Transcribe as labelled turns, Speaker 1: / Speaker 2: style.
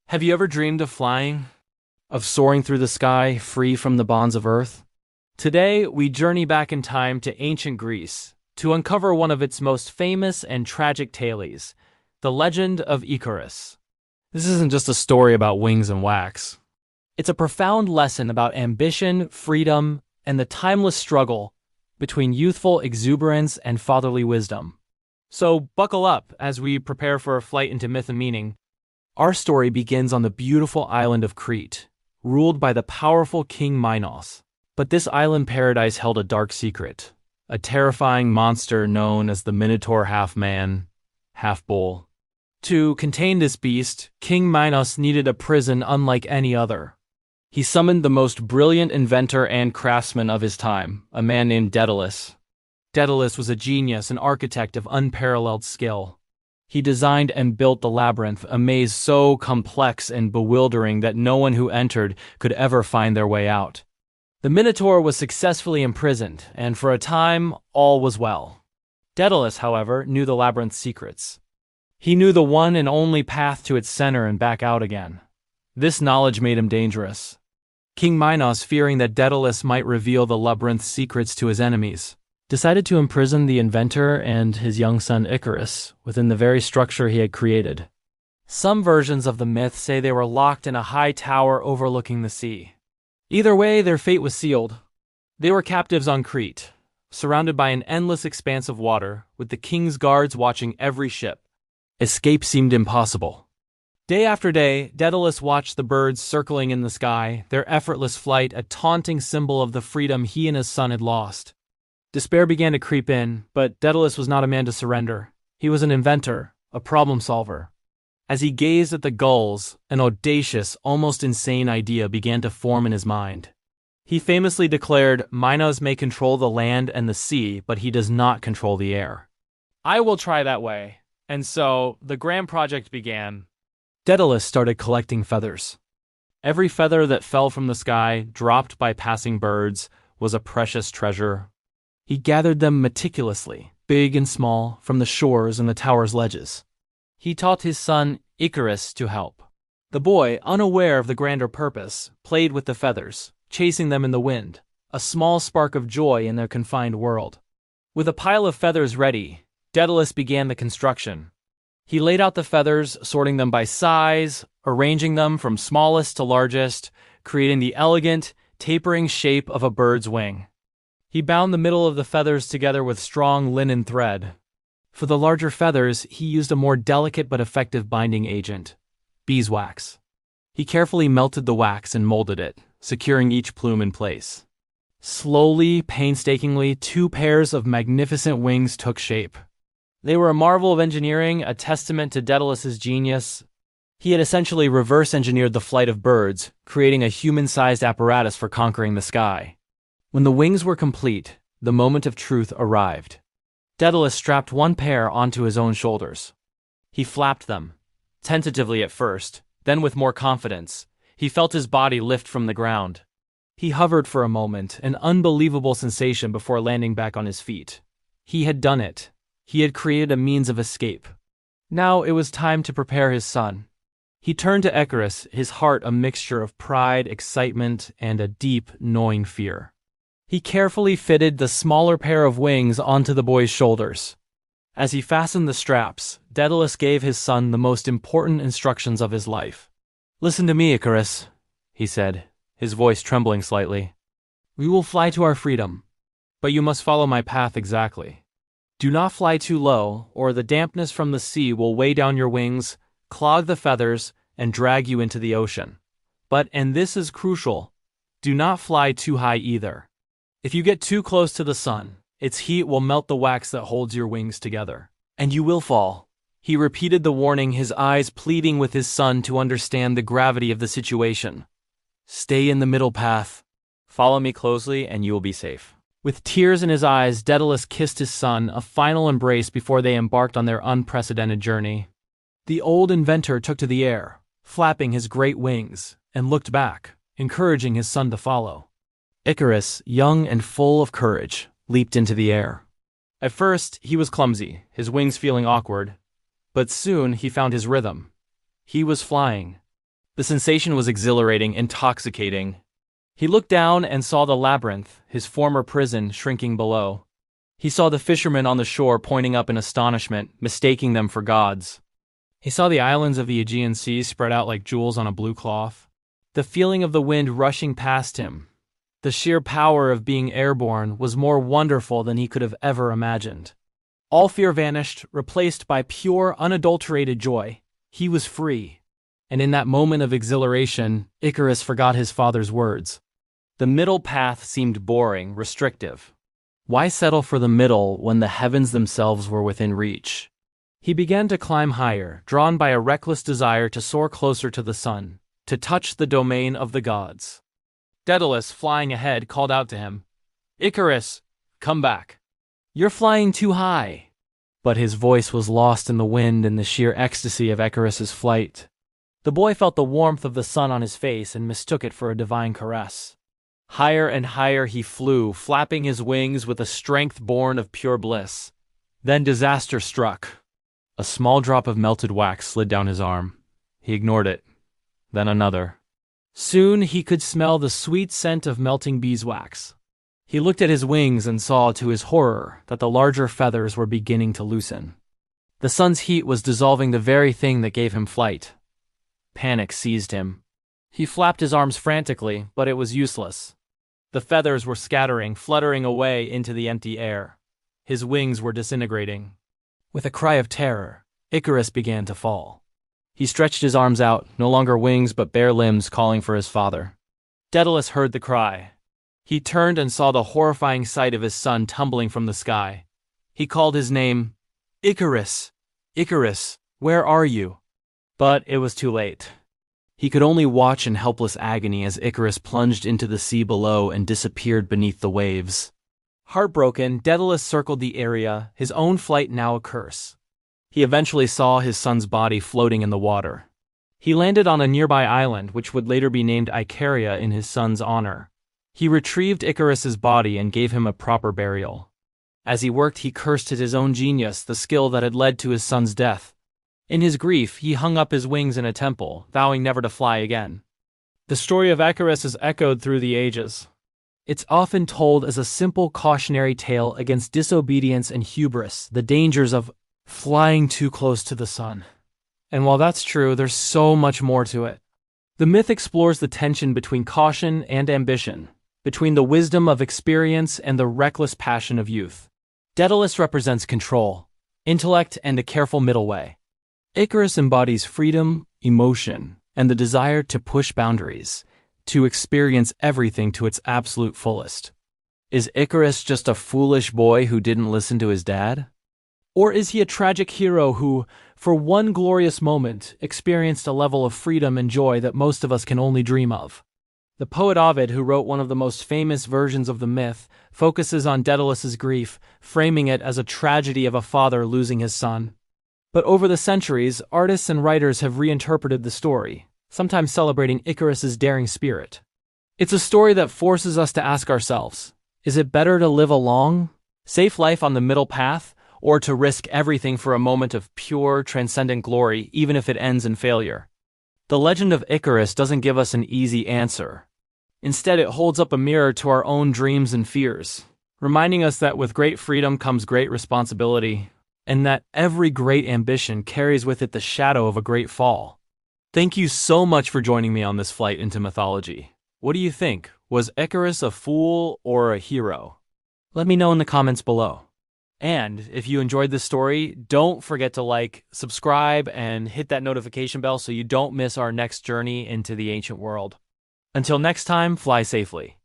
Speaker 1: Have you ever dreamed of flying? Of soaring through the sky, free from the bonds of Earth? Today, we journey back in time to ancient Greece to uncover one of its most famous and tragic tales, the Legend of Icarus. This isn't just a story about wings and wax. It's a profound lesson about ambition, freedom, and the timeless struggle between youthful exuberance and fatherly wisdom. So buckle up as we prepare for a flight into myth and meaning. Our story begins on the beautiful island of Crete, ruled by the powerful King Minos. But this island paradise held a dark secret, a terrifying monster known as the Minotaur half-man, half-bull. To contain this beast, King Minos needed a prison unlike any other. He summoned the most brilliant inventor and craftsman of his time, a man named Daedalus. Daedalus was a genius, an architect of unparalleled skill. He designed and built the labyrinth, a maze so complex and bewildering that no one who entered could ever find their way out. The Minotaur was successfully imprisoned, and for a time, all was well. Daedalus, however, knew the labyrinth's secrets. He knew the one and only path to its center and back out again. This knowledge made him dangerous. King Minos, fearing that Daedalus might reveal the labyrinth's secrets to his enemies, decided to imprison the inventor and his young son Icarus within the very structure he had created. Some versions of the myth say they were locked in a high tower overlooking the sea. Either way, their fate was sealed. They were captives on Crete, surrounded by an endless expanse of water, with the king's guards watching every ship. Escape seemed impossible. Day after day, Daedalus watched the birds circling in the sky, their effortless flight a taunting symbol of the freedom he and his son had lost. Despair began to creep in, but Daedalus was not a man to surrender. He was an inventor, a problem solver. As he gazed at the gulls, an audacious, almost insane idea began to form in his mind. He famously declared, "Minos may control the land and the sea, but he does not control the air. I will try that way." And so, the grand project began. Daedalus started collecting feathers. Every feather that fell from the sky, dropped by passing birds, was a precious treasure. He gathered them meticulously, big and small, from the shores and the tower's ledges. He taught his son Icarus to help. The boy, unaware of the grander purpose, played with the feathers, chasing them in the wind, a small spark of joy in their confined world. With a pile of feathers ready, Daedalus began the construction. He laid out the feathers, sorting them by size, arranging them from smallest to largest, creating the elegant, tapering shape of a bird's wing. He bound the middle of the feathers together with strong linen thread. For the larger feathers, he used a more delicate but effective binding agent, beeswax. He carefully melted the wax and molded it, securing each plume in place. Slowly, painstakingly, 2 pairs of magnificent wings took shape. They were a marvel of engineering, a testament to Daedalus's genius. He had essentially reverse-engineered the flight of birds, creating a human-sized apparatus for conquering the sky. When the wings were complete, the moment of truth arrived. Daedalus strapped one pair onto his own shoulders. He flapped them, tentatively at first, then with more confidence. He felt his body lift from the ground. He hovered for a moment, an unbelievable sensation before landing back on his feet. He had done it. He had created a means of escape. Now it was time to prepare his son. He turned to Icarus, his heart a mixture of pride, excitement, and a deep, gnawing fear. He carefully fitted the smaller pair of wings onto the boy's shoulders. As he fastened the straps, Daedalus gave his son the most important instructions of his life. "Listen to me, Icarus," he said, his voice trembling slightly. "We will fly to our freedom, but you must follow my path exactly. Do not fly too low, or the dampness from the sea will weigh down your wings, clog the feathers, and drag you into the ocean. But, and this is crucial, do not fly too high either. If you get too close to the sun, its heat will melt the wax that holds your wings together, and you will fall." He repeated the warning, his eyes pleading with his son to understand the gravity of the situation. "Stay in the middle path. Follow me closely and you will be safe." With tears in his eyes, Daedalus kissed his son, a final embrace before they embarked on their unprecedented journey. The old inventor took to the air, flapping his great wings, and looked back, encouraging his son to follow. Icarus, young and full of courage, leaped into the air. At first, he was clumsy, his wings feeling awkward, but soon he found his rhythm. He was flying. The sensation was exhilarating, intoxicating. He looked down and saw the labyrinth, his former prison, shrinking below. He saw the fishermen on the shore pointing up in astonishment, mistaking them for gods. He saw the islands of the Aegean Sea spread out like jewels on a blue cloth. The feeling of the wind rushing past him, the sheer power of being airborne, was more wonderful than he could have ever imagined. All fear vanished, replaced by pure, unadulterated joy. He was free. And in that moment of exhilaration, Icarus forgot his father's words. The middle path seemed boring, restrictive. Why settle for the middle when the heavens themselves were within reach? He began to climb higher, drawn by a reckless desire to soar closer to the sun, to touch the domain of the gods. Daedalus, flying ahead, called out to him, "Icarus, come back. You're flying too high." But his voice was lost in the wind and the sheer ecstasy of Icarus's flight. The boy felt the warmth of the sun on his face and mistook it for a divine caress. Higher and higher he flew, flapping his wings with a strength born of pure bliss. Then disaster struck. A small drop of melted wax slid down his arm. He ignored it. Then another. Soon he could smell the sweet scent of melting beeswax. He looked at his wings and saw, to his horror, that the larger feathers were beginning to loosen. The sun's heat was dissolving the very thing that gave him flight. Panic seized him. He flapped his arms frantically, but it was useless. The feathers were scattering, fluttering away into the empty air. His wings were disintegrating. With a cry of terror, Icarus began to fall. He stretched his arms out, no longer wings but bare limbs, calling for his father. Daedalus heard the cry. He turned and saw the horrifying sight of his son tumbling from the sky. He called his name, "Icarus! Icarus, where are you?" But it was too late. He could only watch in helpless agony as Icarus plunged into the sea below and disappeared beneath the waves. Heartbroken, Daedalus circled the area, his own flight now a curse. He eventually saw his son's body floating in the water. He landed on a nearby island, which would later be named Icaria in his son's honor. He retrieved Icarus's body and gave him a proper burial. As he worked, he cursed at his own genius, the skill that had led to his son's death. In his grief, he hung up his wings in a temple, vowing never to fly again. The story of Icarus is echoed through the ages. It's often told as a simple cautionary tale against disobedience and hubris, the dangers of flying too close to the sun. And while that's true, there's so much more to it. The myth explores the tension between caution and ambition, between the wisdom of experience and the reckless passion of youth. Daedalus represents control, intellect, and a careful middle way. Icarus embodies freedom, emotion, and the desire to push boundaries, to experience everything to its absolute fullest. Is Icarus just a foolish boy who didn't listen to his dad? Or is he a tragic hero who, for one glorious moment, experienced a level of freedom and joy that most of us can only dream of? The poet Ovid, who wrote one of the most famous versions of the myth, focuses on Daedalus's grief, framing it as a tragedy of a father losing his son. But over the centuries, artists and writers have reinterpreted the story, sometimes celebrating Icarus's daring spirit. It's a story that forces us to ask ourselves, is it better to live a long, safe life on the middle path, or to risk everything for a moment of pure, transcendent glory, even if it ends in failure? The legend of Icarus doesn't give us an easy answer. Instead, it holds up a mirror to our own dreams and fears, reminding us that with great freedom comes great responsibility, and that every great ambition carries with it the shadow of a great fall. Thank you so much for joining me on this flight into mythology. What do you think? Was Icarus a fool or a hero? Let me know in the comments below. And if you enjoyed this story, don't forget to like, subscribe, and hit that notification bell so you don't miss our next journey into the ancient world. Until next time, fly safely.